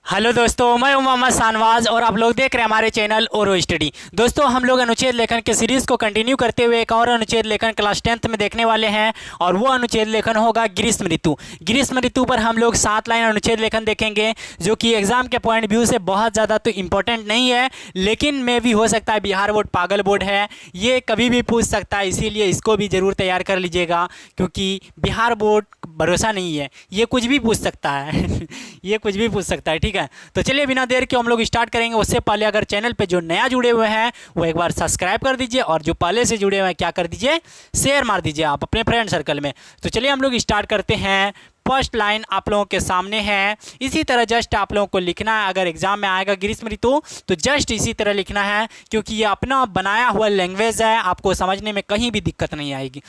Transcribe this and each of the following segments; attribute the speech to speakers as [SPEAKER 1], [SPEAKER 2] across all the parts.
[SPEAKER 1] Hello दोस्तों, मैं हूं मोहम्मद शाहनवाज और आप लोग देख रहे हैं हमारे चैनल ओरो स्टडी। दोस्तों, हम लोग अनुच्छेद लेखन के सीरीज़ को कंटिन्यू करते हुए एक और अनुच्छेद लेखन क्लास 10th में देखने वाले हैं और वो अनुच्छेद लेखन होगा ग्रीष्म ऋतु। ग्रीष्म ऋतु पर हम लोग 7 लाइन अनुच्छेद लेखन देखेंगे जो कि एग्जाम के पॉइंट व्यू से बहुत ज़्यादा तो इम्पोर्टेंट नहीं है, लेकिन में भी हो सकता है बिहार बोर्ड पागल बोर्ड है, ये कभी भी पूछ सकता है, इसीलिए इसको भी ज़रूर तैयार कर लीजिएगा क्योंकि बिहार बोर्ड भरोसा नहीं है, ये कुछ भी पूछ सकता है ये कुछ भी पूछ सकता है। ठीक है, तो चलिए बिना देर के हम लोग स्टार्ट करेंगे। उससे पहले अगर चैनल पे जो नया जुड़े हुए हैं वो एक बार सब्सक्राइब कर दीजिए और जो पहले से जुड़े हुए हैं क्या कर दीजिए, शेयर मार दीजिए आप अपने फ्रेंड सर्कल में। तो चलिए हम लोग स्टार्ट करते हैं। फर्स्ट लाइन आप लोगों के सामने है, इसी तरह जस्ट आप लोगों को लिखना है। अगर एग्जाम में आएगा ग्रीष्म ऋतु तो जस्ट इसी तरह लिखना है क्योंकि ये अपना बनाया हुआ लैंग्वेज है, आपको समझने में कहीं भी दिक्कत नहीं आएगी।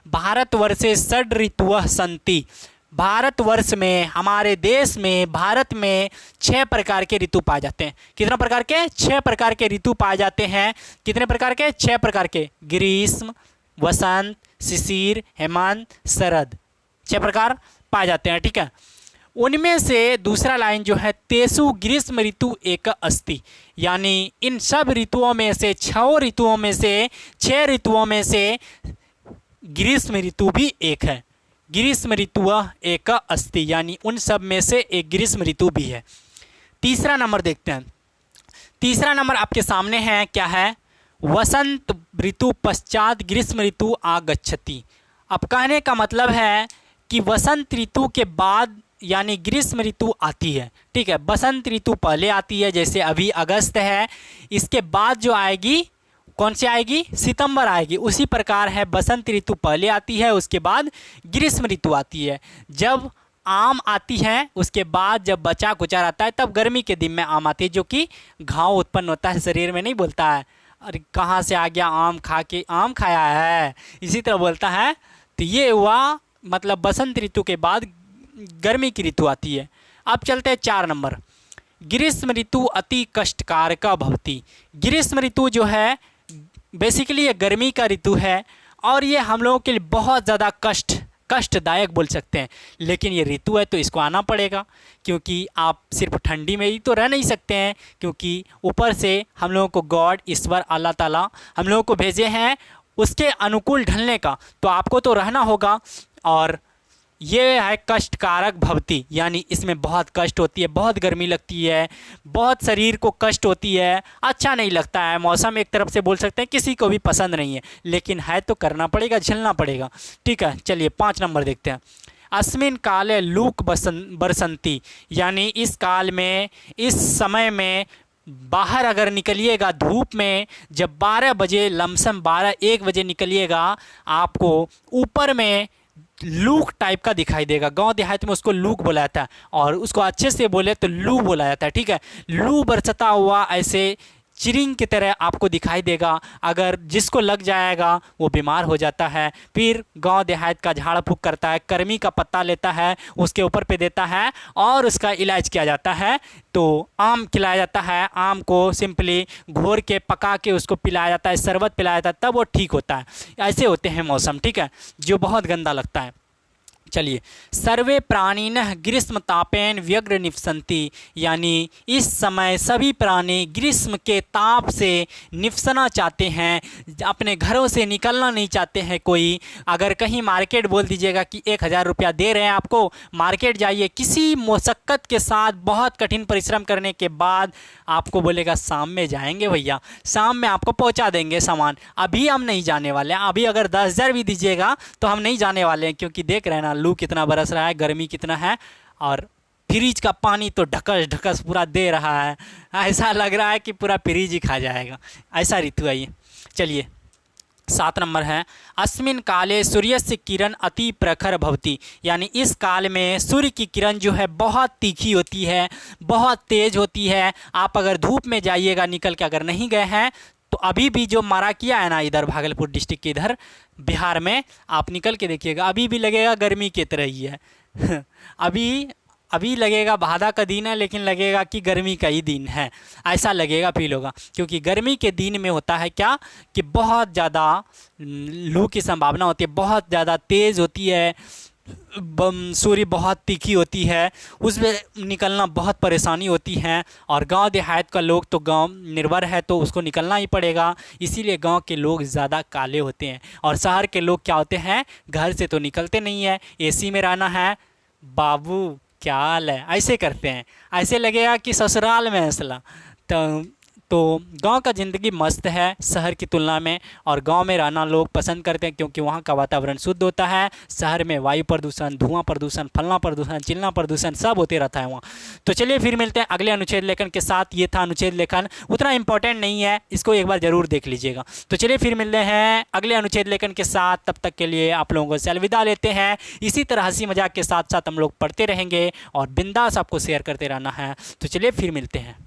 [SPEAKER 1] भारतवर्षे षड् ऋतवः सन्ति। भारतवर्ष में, हमारे देश में, भारत में 6 प्रकार के ऋतु पाए जाते हैं। कितने प्रकार के? 6 प्रकार के ऋतु पाए जाते हैं। कितने प्रकार के? 6 प्रकार के। ग्रीष्म, वसंत, शिशिर, हेमंत, शरद, 6 प्रकार पाए जाते हैं। ठीक है, उनमें से दूसरा लाइन जो है तेसु ग्रीष्म ऋतु एक अस्ति, यानी इन सब ऋतुओं में से 6 ऋतुओं में से 6 ऋतुओं में से ग्रीष्म ऋतु भी एक है। ग्रीष्म ऋतु एक अस्ति, यानी उन सब में से एक ग्रीष्म ऋतु भी है। तीसरा नंबर देखते हैं। तीसरा नंबर आपके सामने है, क्या है? वसंत ऋतु पश्चात ग्रीष्म ऋतु आगच्छति। अब कहने का मतलब है कि वसंत ऋतु के बाद यानी ग्रीष्म ऋतु आती है। ठीक है, बसंत ऋतु पहले आती है, जैसे अभी अगस्त है, इसके बाद जो आएगी कौन सी आएगी? सितंबर आएगी। उसी प्रकार है, बसंत ऋतु पहले आती है, उसके बाद ग्रीष्म ऋतु आती है। जब आम आती है उसके बाद जब बचा कुचा रहता है तब गर्मी के दिन में आम आती है, जो कि घाव उत्पन्न होता है शरीर में, नहीं बोलता है अरे कहाँ से आ गया आम खा के, आम खाया है, इसी तरह बोलता है। तो ये हुआ मतलब बसंत ऋतु के बाद गर्मी की ऋतु आती है। अब चलते हैं 4 नंबर। ग्रीष्म ऋतु अति कष्टकारक भवति। ग्रीष्म ऋतु जो है बेसिकली ये गर्मी का ऋतु है और ये हम लोगों के लिए बहुत ज़्यादा कष्टदायक बोल सकते हैं, लेकिन ये ऋतु है तो इसको आना पड़ेगा क्योंकि आप सिर्फ ठंडी में ही तो रह नहीं सकते हैं, क्योंकि ऊपर से हम लोगों को गॉड ईश्वर अल्लाह ताला हम लोगों को भेजे हैं उसके अनुकूल ढलने का, तो आपको तो रहना होगा। और ये है कष्टकारक भवति, यानी इसमें बहुत कष्ट होती है, बहुत गर्मी लगती है, बहुत शरीर को कष्ट होती है, अच्छा नहीं लगता है। मौसम एक तरफ से बोल सकते हैं किसी को भी पसंद नहीं है, लेकिन है तो करना पड़ेगा, झेलना पड़ेगा। ठीक है, चलिए 5 नंबर देखते हैं। अस्मिन काले लूक बरसंती, यानी इस काल में, इस समय में बाहर अगर निकलिएगा धूप में, जब 12 बजे लमसम 12-1 बजे निकलिएगा, आपको ऊपर में लूक टाइप का दिखाई देगा। गांव देहात में उसको लूक बोला जाता है और उसको अच्छे से बोले तो लू बोला जाता है। ठीक है, लू बरसता हुआ ऐसे चिरिंग की तरह आपको दिखाई देगा। अगर जिसको लग जाएगा वो बीमार हो जाता है, फिर गांव देहात का झाड़ फूँक करता है, कर्मी का पत्ता लेता है, उसके ऊपर पे देता है और उसका इलाज किया जाता है। तो आम खिलाया जाता है, आम को सिंपली घोर के पका के उसको पिलाया जाता है, शरबत पिलाया जाता है, तब वो ठीक होता है। ऐसे होते हैं मौसम, ठीक है, जो बहुत गंदा लगता है। चलिए, सर्वे प्राणिनः ग्रीष्म तापेन व्यग्र निवसन्ति, यानी इस समय सभी प्राणी ग्रीष्म के ताप से निवसना चाहते हैं, अपने घरों से निकलना नहीं चाहते हैं। कोई अगर कहीं मार्केट बोल दीजिएगा कि 1000 रुपया दे रहे हैं आपको, मार्केट जाइए, किसी मशक्क़त के साथ बहुत कठिन परिश्रम करने के बाद आपको बोलेगा शाम में जाएंगे भैया, शाम में आपको पहुंचा देंगे सामान, अभी हम नहीं जाने वाले हैं। अभी अगर 10,000 भी दीजिएगा तो हम नहीं जाने वाले हैं, क्योंकि देख रहे हैं ना लू कितना बरस रहा है, गर्मी कितना है, और फ्रिज का पानी तो ढकस ढकस पूरा दे रहा है, ऐसा लग रहा है कि पूरा फ्रिज ही खा जाएगा, ऐसा ऋतु है ये। चलिए 7 नंबर है, अस्मिन काले सूर्यस्य किरण अति प्रखर भवति, यानी इस काल में सूर्य की किरण जो है बहुत तीखी होती है, बहुत तेज होती है। आप अगर धूप में जाइएगा, निकल के अगर नहीं गए हैं तो अभी भी जो मारा किया है ना इधर भागलपुर डिस्ट्रिक्ट के इधर बिहार में, आप निकल के देखिएगा, अभी भी लगेगा गर्मी की तरह ही है अभी लगेगा भादा का दिन है, लेकिन लगेगा कि गर्मी का ही दिन है, ऐसा लगेगा, फील होगा। क्योंकि गर्मी के दिन में होता है क्या कि बहुत ज़्यादा लू की संभावना होती है, बहुत ज़्यादा तेज़ होती है, सूर्य बहुत तीखी होती है, उसमें निकलना बहुत परेशानी होती है। और गांव देहात का लोग तो गांव निर्भर है तो उसको निकलना ही पड़ेगा, इसीलिए गांव के लोग ज़्यादा काले होते हैं। और शहर के लोग क्या होते हैं, घर से तो निकलते नहीं है, एसी में रहना है, बाबू क्या हाल है, ऐसे करते हैं, ऐसे लगेगा कि ससुराल में असला। तो गांव का ज़िंदगी मस्त है शहर की तुलना में, और गांव में रहना लोग पसंद करते हैं क्योंकि वहां का वातावरण शुद्ध होता है। शहर में वायु प्रदूषण, धुआं प्रदूषण, फलना प्रदूषण, चिलना प्रदूषण सब होते रहता है वहाँ। तो चलिए फिर मिलते हैं अगले अनुच्छेद लेखन के साथ। ये था अनुच्छेद लेखन, उतना इंपॉर्टेंट नहीं है, इसको एक बार ज़रूर देख लीजिएगा। तो चलिए फिर मिलते हैं अगले अनुच्छेद लेखन के साथ, तब तक के लिए आप लोगों से अलविदा लेते हैं। इसी तरह हंसी मजाक के साथ साथ हम लोग पढ़ते रहेंगे और बिंदास आपको शेयर करते रहना है। तो चलिए फिर मिलते हैं।